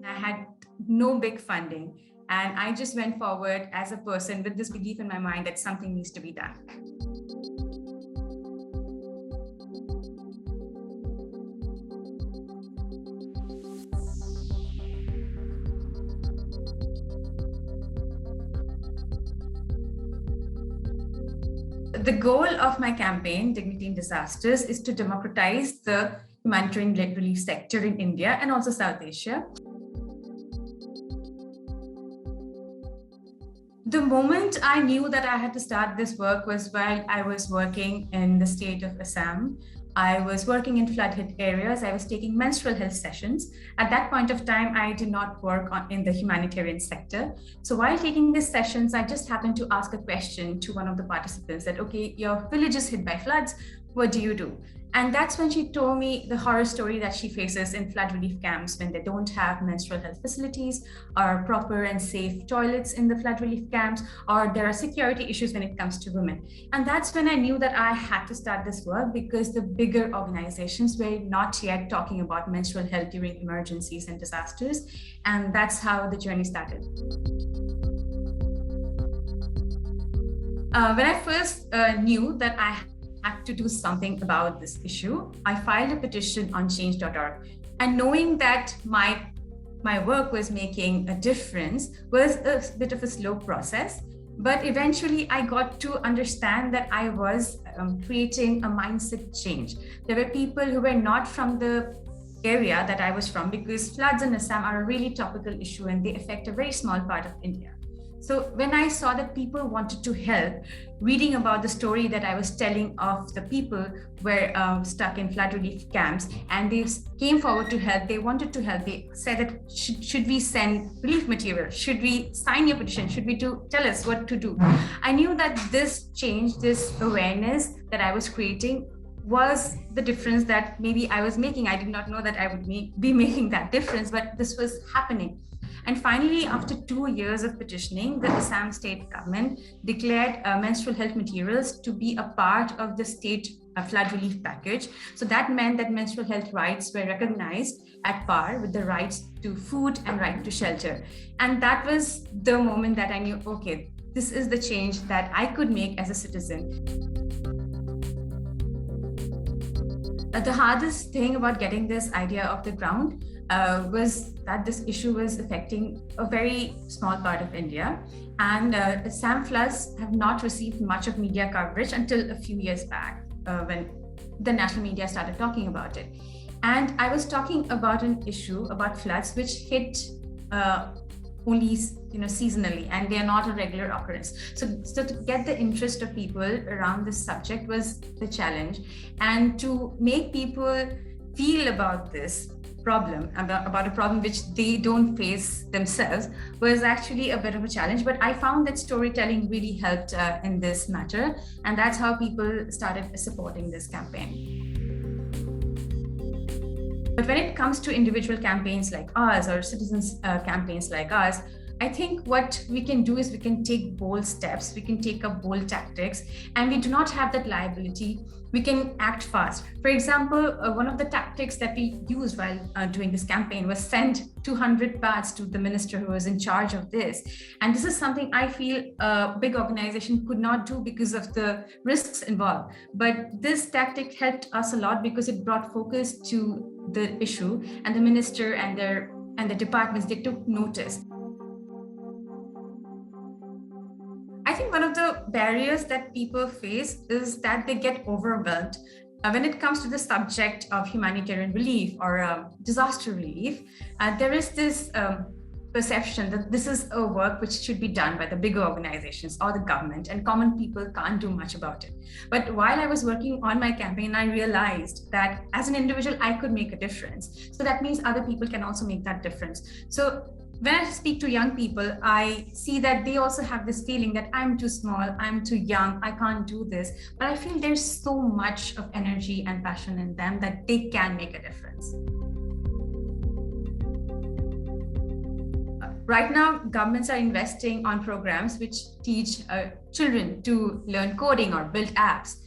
I had no big funding, and I just went forward as a person with this belief in my mind that something needs to be done. The goal of my campaign, Dignity in Disasters, is to democratize the humanitarian relief sector in India and also South Asia. The moment I knew that I had to start this work was while I was working in the state of Assam. I was working in flood-hit areas. I was taking menstrual health sessions. At that point of time, I did not work in the humanitarian sector. So while taking these sessions, I just happened to ask a question to one of the participants that, okay, your village is hit by floods. What do you do? And that's when she told me the horror story that she faces in flood relief camps when they don't have menstrual health facilities or proper and safe toilets in the flood relief camps, or there are security issues when it comes to women. And that's when I knew that I had to start this work, because the bigger organizations were not yet talking about menstrual health during emergencies and disasters. And that's how the journey started. When I first knew that I had to do something about this issue, I filed a petition on change.org. And knowing that my work was making a difference was a bit of a slow process. But eventually I got to understand that I was creating a mindset change. There were people who were not from the area that I was from, because floods in Assam are a really topical issue and they affect a very small part of India. So when I saw that people wanted to help, reading about the story that I was telling of the people who were stuck in flood relief camps, and they came forward to help, they wanted to help, they said that should we send relief material? Should we sign your petition? Should we tell us what to do? I knew that this change, this awareness that I was creating was the difference that maybe I was making. I did not know that I would be making that difference, but this was happening. And finally, after 2 years of petitioning, the Assam state government declared menstrual health materials to be a part of the state flood relief package. So that meant that menstrual health rights were recognized at par with the rights to food and right to shelter. And that was the moment that I knew, okay, this is the change that I could make as a citizen. The hardest thing about getting this idea off the ground was that this issue was affecting a very small part of India. And Assam floods have not received much of media coverage until a few years back when the national media started talking about it. And I was talking about an issue about floods which hit only seasonally, and they are not a regular occurrence. So to get the interest of people around this subject was the challenge. And to make people feel about this problem, about a problem which they don't face themselves, was actually a bit of a challenge. But I found that storytelling really helped in this matter. And that's how people started supporting this campaign. But when it comes to individual campaigns like ours or citizens campaigns like ours, I think what we can do is we can take bold steps, we can take up bold tactics, and we do not have that liability. We can act fast. For example, one of the tactics that we used while doing this campaign was send 200 pads to the minister who was in charge of this. And this is something I feel a big organization could not do because of the risks involved. But this tactic helped us a lot because it brought focus to the issue, and the minister and the departments, they took notice. I think one of the barriers that people face is that they get overwhelmed. When it comes to the subject of humanitarian relief or disaster relief, there is this perception that this is a work which should be done by the bigger organizations or the government, and common people can't do much about it. But while I was working on my campaign, I realized that as an individual, I could make a difference. So that means other people can also make that difference. So when I speak to young people, I see that they also have this feeling that I'm too small, I'm too young, I can't do this. But I feel there's so much of energy and passion in them that they can make a difference. Right now, governments are investing on programs which teach children to learn coding or build apps.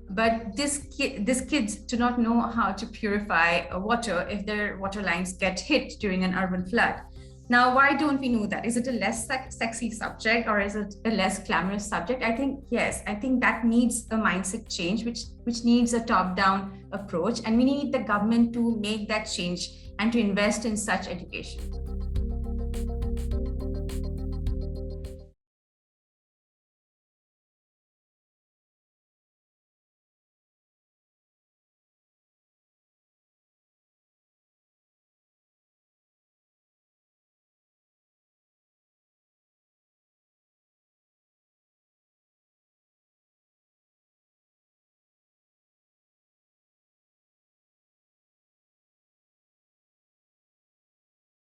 but these kids do not know how to purify water if their water lines get hit during an urban flood. Now, why don't we know that? Is it a less sexy subject, or is it a less glamorous subject? I think yes. I think that needs a mindset change, which needs a top-down approach, and we need the government to make that change and to invest in such education.